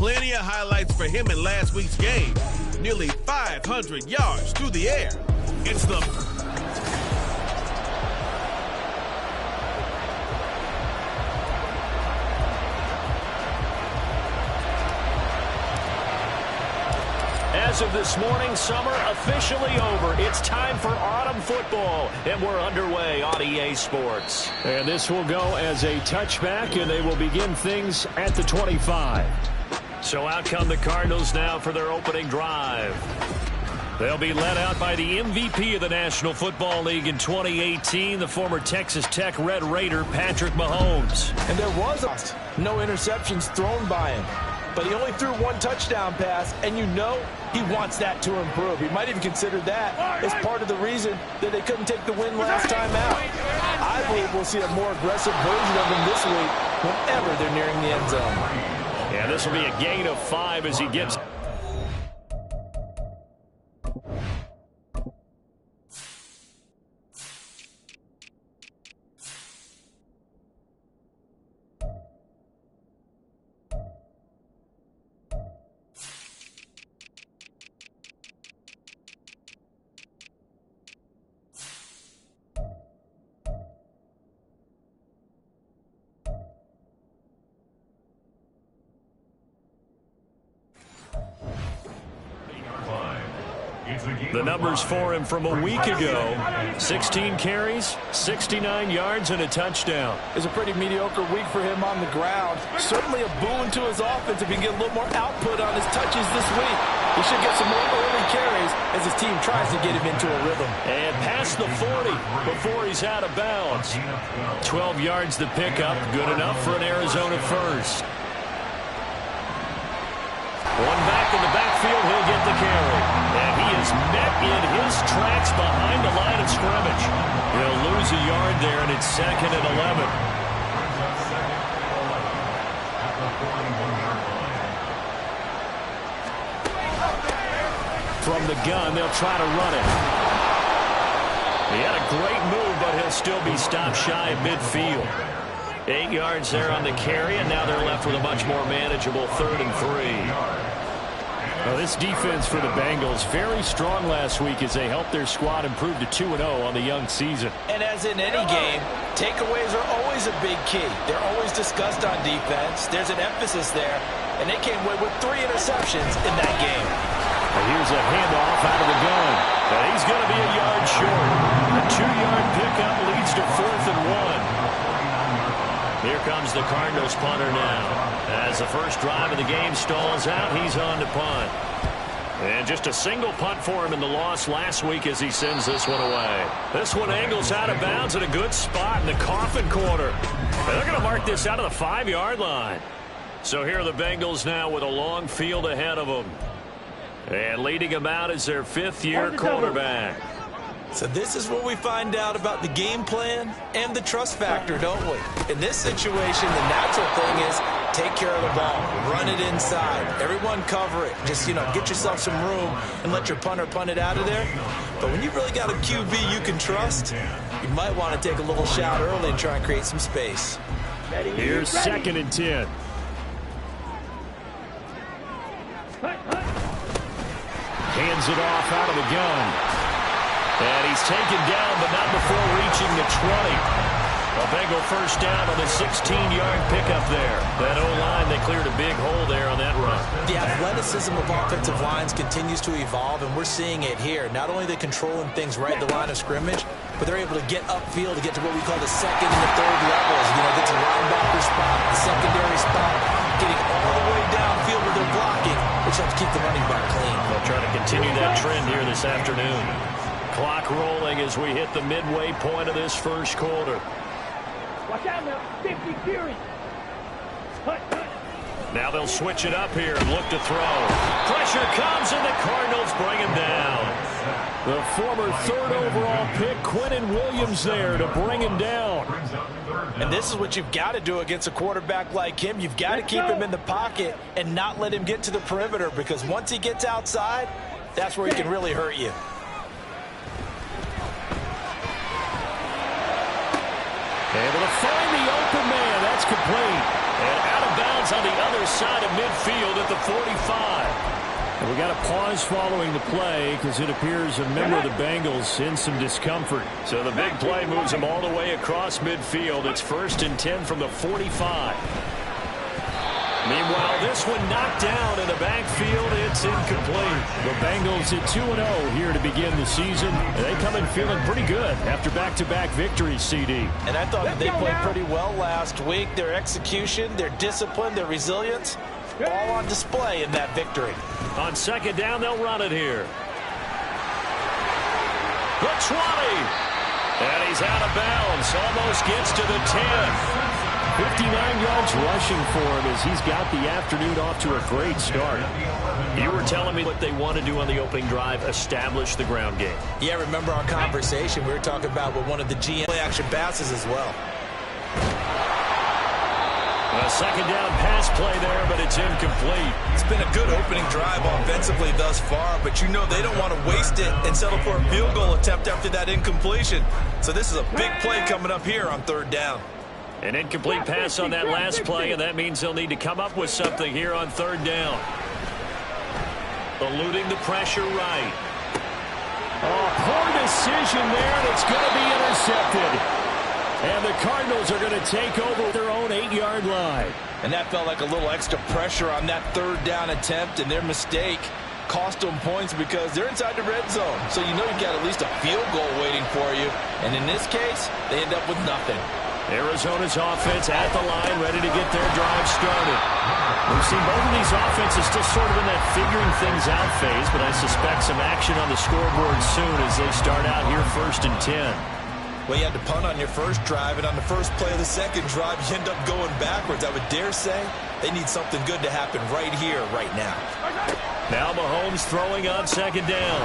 Plenty of highlights for him in last week's game. Nearly 500 yards through the air. It's the... As of this morning, summer officially over. It's time for autumn football, and we're underway on EA Sports. And this will go as a touchback, and they will begin things at the 25. So out come the Cardinals now for their opening drive. They'll be led out by the MVP of the National Football League in 2018, the former Texas Tech Red Raider, Patrick Mahomes. And there was no interceptions thrown by him. But he only threw one touchdown pass, and you know he wants that to improve. He might even consider that as part of the reason that they couldn't take the win last time out. I believe we'll see a more aggressive version of him this week whenever they're nearing the end zone. Yeah, this will be a gain of 5 as he gets... The numbers for him from a week ago: 16 carries, 69 yards, and a touchdown. It's a pretty mediocre week for him on the ground. Certainly a boon to his offense if he can get a little more output on his touches this week. He should get some more early carries as his team tries to get him into a rhythm. And past the 40 before he's out of bounds. 12 yards to pick up, good enough for an Arizona first. One back in the backfield, he'll get the carry. And he is met in his tracks behind the line of scrimmage. He'll lose a yard there, and it's 2nd and 11. From the gun, they'll try to run it. He had a great move, but he'll still be stopped shy of midfield. 8 yards there on the carry, and now they're left with a much more manageable 3rd and 3. Well, this defense for the Bengals, very strong last week as they helped their squad improve to 2-0 on the young season. And as in any game, takeaways are always a big key. They're always discussed on defense. There's an emphasis there, and they came away with 3 interceptions in that game. And here's a handoff out of the gun. And he's going to be a yard short. A 2-yard pickup leads to 4th and 1. Here comes the Cardinals punter now. As the first drive of the game stalls out, he's on to punt. And just a single punt for him in the loss last week as he sends this one away. This one angles out of bounds at a good spot in the coffin corner. And they're going to mark this out of the 5-yard line. So here are the Bengals now with a long field ahead of them. And leading them out is their 5th-year quarterback. So this is where we find out about the game plan and the trust factor, don't we? In this situation, the natural thing is take care of the ball, run it inside, everyone cover it. Just, get yourself some room and let your punter punt it out of there. But when you've really got a QB you can trust, you might want to take a little shot early and try and create some space. Here's 2nd and 10. Hands it off out of the gun. And he's taken down, but not before reaching the 20. A Bengal first down on a 16-yard pickup there. That O-line, they cleared a big hole there on that run. The athleticism of offensive lines continues to evolve, and we're seeing it here. Not only are they controlling things right at the line of scrimmage, but they're able to get upfield to get to what we call the 2nd and the 3rd levels. Get to the linebacker spot, the secondary spot, getting all the way downfield with their blocking, which helps keep the running back clean. They'll try to continue that trend here this afternoon. Clock rolling as we hit the midway point of this first quarter. Watch out now, 50 carries. Now they'll switch it up here and look to throw. Pressure comes, and the Cardinals bring him down. The former 3rd overall pick, Quinnen Williams, there to bring him down. And this is what you've got to do against a quarterback like him. You've got to keep him in the pocket and not let him get to the perimeter, because once he gets outside, that's where he can really hurt you. Able to find the open man. That's complete. And out of bounds on the other side of midfield at the And we got a pause following the play because it appears a member of the Bengals in some discomfort. So the big play moves him all the way across midfield. It's 1st and 10 from the 45. Meanwhile, this one knocked down in the backfield. It's incomplete. The Bengals at 2-0 here to begin the season. And they come in feeling pretty good after back-to-back victories, CD. And I thought that they played pretty well last week. Their execution, their discipline, their resilience, all on display in that victory. On 2nd down, they'll run it here. The 20. And he's out of bounds. Almost gets to the 10. 59 yards rushing for him as he's got the afternoon off to a great start. You were telling me what they want to do on the opening drive, establish the ground game. Yeah, remember our conversation we were talking about with one of the GM play-action passes as well. A 2nd down pass play there, but it's incomplete. It's been a good opening drive offensively thus far, but you know they don't want to waste it and settle for a field goal attempt after that incompletion. So this is a big play coming up here on 3rd down. An incomplete pass on that last play, and that means they'll need to come up with something here on 3rd down. Eluding the pressure right. Oh, poor decision there, and it's going to be intercepted. And the Cardinals are going to take over their own 8-yard line. And that felt like a little extra pressure on that 3rd down attempt, and their mistake cost them points because they're inside the red zone. So you know you've got at least a field goal waiting for you. And in this case, they end up with nothing. Arizona's offense at the line, ready to get their drive started. We've seen both of these offenses still sort of in that figuring things out phase, but I suspect some action on the scoreboard soon as they start out here 1st and 10. Well, you had to punt on your first drive, and on the first play of the second drive, you end up going backwards. I would dare say they need something good to happen right here, right now. Now Mahomes throwing on 2nd down.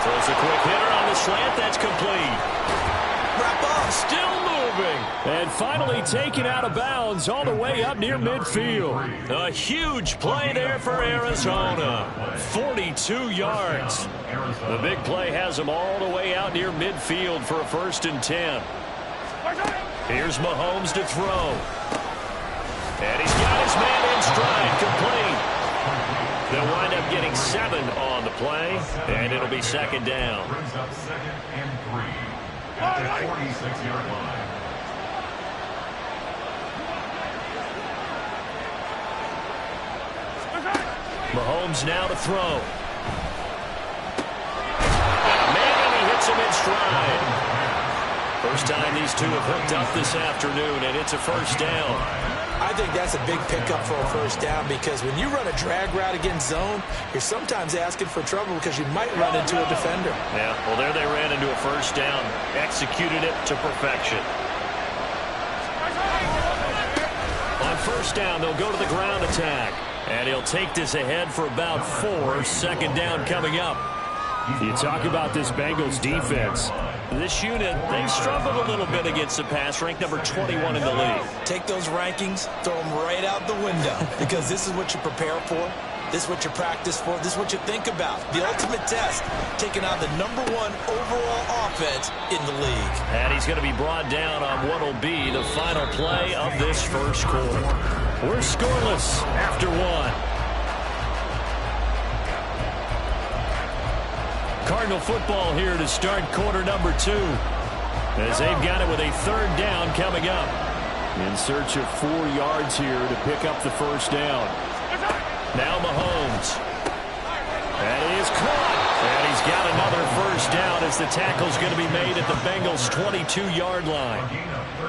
Throws a quick hitter on the slant. That's complete. Wrap up. Still moving. And finally taken out of bounds all the way up near midfield. A huge play there for Arizona. 42 yards. The big play has them all the way out near midfield for a 1st and 10. Here's Mahomes to throw. And he's got his man in stride, complete. They'll wind up getting 7 on the play, and it'll be 2nd down. Brings up 2nd and 3 at the 46-yard line. Mahomes now to throw. And he hits him in stride. First time these two have hooked up this afternoon, and it's a 1st down. I think that's a big pickup for a 1st down because when you run a drag route against zone, you're sometimes asking for trouble because you might run into a defender. Yeah, well, there they ran into a 1st down. Executed it to perfection. On 1st down, they'll go to the ground attack. And he'll take this ahead for about 4. 2nd down coming up. You talk about this Bengals defense. This unit, they've struggled a little bit against the pass, ranked number 21 in the league. Take those rankings, throw them right out the window because this is what you prepare for. This is what you practice for. This is what you think about. The ultimate test, taking on the number 1 overall offense in the league. And he's going to be brought down on what will be the final play of this 1st quarter. We're scoreless after 1. Cardinal football here to start quarter number 2. As they've got it with a 3rd down coming up. In search of 4 yards here to pick up the 1st down. Now Mahomes. And he is caught. And he's got another 1st down as the tackle's going to be made at the Bengals' 22-yard line.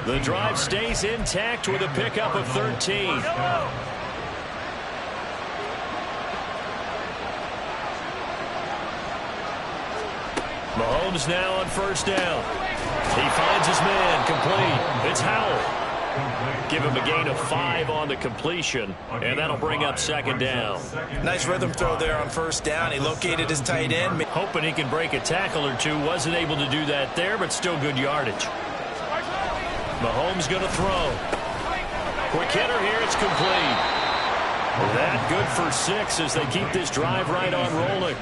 The drive stays intact with a pickup of 13. Mahomes now on 1st down. He finds his man, complete. It's Howell. Give him a gain of 5 on the completion, and that'll bring up 2nd down. Nice rhythm throw there on 1st down. He located his tight end. Hoping he can break a tackle or two. Wasn't able to do that there, but still good yardage. Mahomes going to throw. Quick hitter here. It's complete. That good for 6 as they keep this drive right on rolling.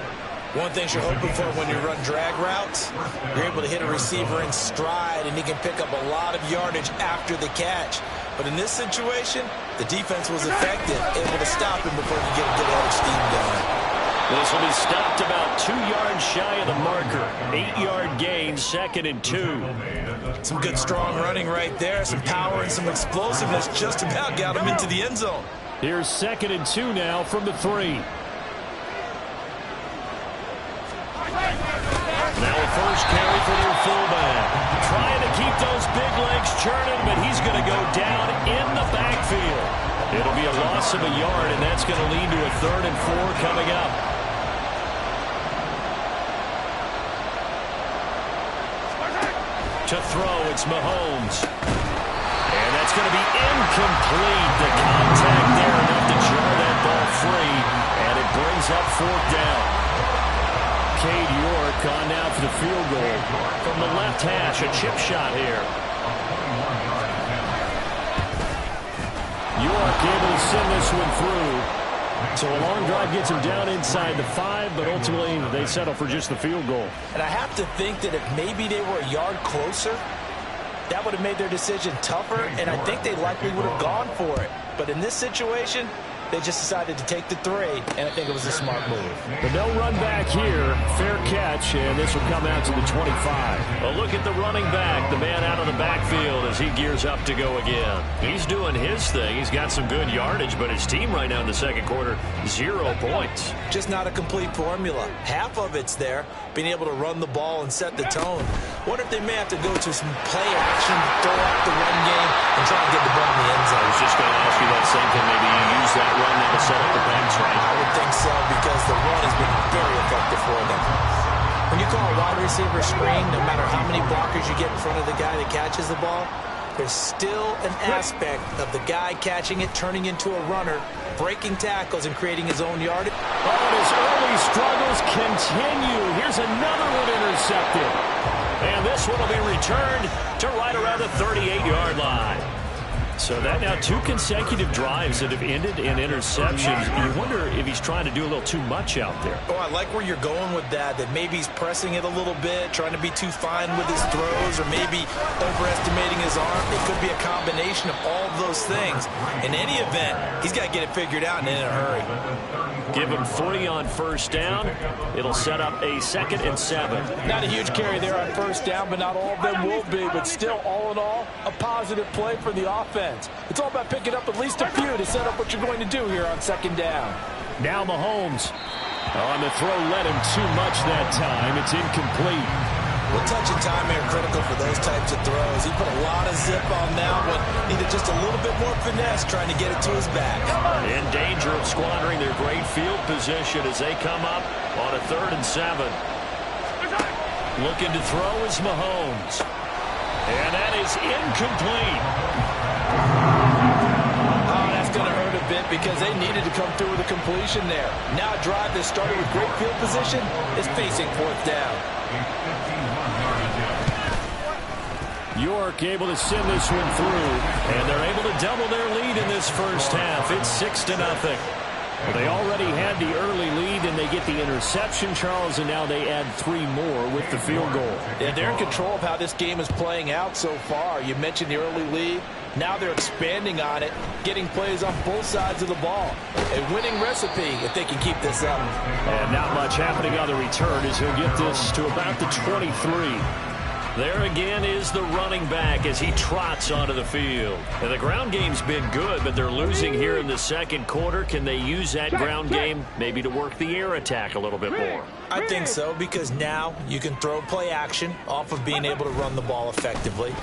One thing you're hoping for when you run drag routes, you're able to hit a receiver in stride, and he can pick up a lot of yardage after the catch. But in this situation, the defense was effective, able to stop him before he could get a good head of steam going. The This will be stopped about 2 yards shy of the marker. 8-yard gain, 2nd and 2. Some good strong running right there. Some power and some explosiveness just about got him into the end zone. Here's 2nd and 2 now from the 3. Now a first carry for their fullback. Trying to keep those big legs churning, but he's going to go down in the backfield. It'll be a loss of a yard, and that's going to lead to a 3rd and 4 coming up. To throw, it's Mahomes. And that's going to be incomplete. The contact there enough to jar that ball free, and it brings up 4th down. Cade York on now for the field goal from the left hash. A chip shot here. York able to send this one through. So a long drive gets him down inside the 5, but ultimately they settle for just the field goal. And I have to think that if maybe they were a yard closer, that would have made their decision tougher, and I think they likely would have gone for it. But in this situation, they just decided to take the 3, and I think it was a smart move. But they'll run back here. Fair catch, and this will come out to the 25. A look at the running back, the man out of the backfield as he gears up to go again. He's doing his thing. He's got some good yardage, but his team right now in the 2nd quarter, 0 points. Just not a complete formula. Half of it's there, being able to run the ball and set the tone. Wonder if they may have to go to some play action, throw out the run game, and try to get the ball in the end zone. I was just going to ask you that same thing. Maybe you use that run now to set up the pass, right? I would think so, because the run has been very effective for them. When you call a wide receiver screen, no matter how many blockers you get in front of the guy that catches the ball, there's still an aspect of the guy catching it, turning into a runner, breaking tackles, and creating his own yardage. Oh, and his early struggles continue. Here's another one intercepted. And this one will be returned to right around the 38-yard line. So that now 2 consecutive drives that have ended in interceptions. You wonder if he's trying to do a little too much out there. Oh, I like where you're going with that maybe he's pressing it a little bit, trying to be too fine with his throws, or maybe overestimating his arm. It could be a combination of all of those things. In any event, he's got to get it figured out and in a hurry. Give him 3 on first down. It'll set up a 2nd and 7. Not a huge carry there on first down, but not all of them will be. But still, all in all, a positive play for the offense. It's all about picking up at least a few to set up what you're going to do here on 2nd down. Now Mahomes. On the throw, led him too much that time. It's incomplete. Well, touch and time are critical for those types of throws. He put a lot of zip on that one. Needed just a little bit more finesse trying to get it to his back. In danger of squandering their great field position as they come up on a 3rd and 7. Looking to throw is Mahomes. And that is incomplete. Oh, that's going to hurt a bit because they needed to come through with a completion there. Now a drive that started with great field position is facing 4th down. York able to send this one through, and they're able to double their lead in this first half. It's 6-0. Well, they already had the early lead, and they get the interception, Charles, and now they add 3 more with the field goal. Yeah, they're in control of how this game is playing out so far. You mentioned the early lead. Now they're expanding on it, getting plays on both sides of the ball. A winning recipe if they can keep this up. And not much happening on the return as he'll get this to about the 23. There again is the running back as he trots onto the field. And the ground game's been good, but they're losing here in the 2nd quarter. Can they use that ground game maybe to work the air attack a little bit more? I think so, because now you can throw play action off of being able to run the ball effectively.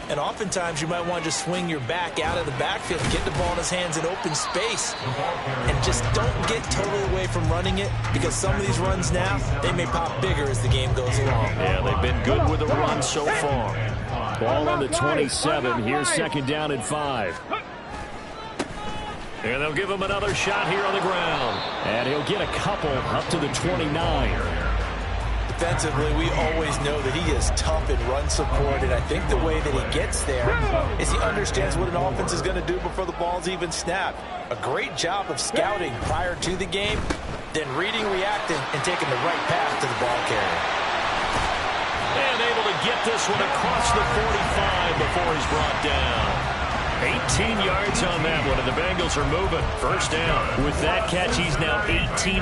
And oftentimes you might want to just swing your back out of the backfield, get the ball in his hands in open space, and just don't get totally away from running it, because some of these runs now, they may pop bigger as the game goes along. Yeah, they've been good with the run so far. Ball on the 27. Here's 2nd down and 5. And they'll give him another shot here on the ground. And he'll get a couple up to the 29. Defensively, we always know that he is tough in run support, and I think the way that he gets there is he understands what an offense is going to do before the ball's even snapped. A great job of scouting prior to the game, then reading, reacting, and taking the right path to the ball carrier. And able to get this one across the 45 before he's brought down. 18 yards on that one, and the Bengals are moving. First down. With that catch, he's now 18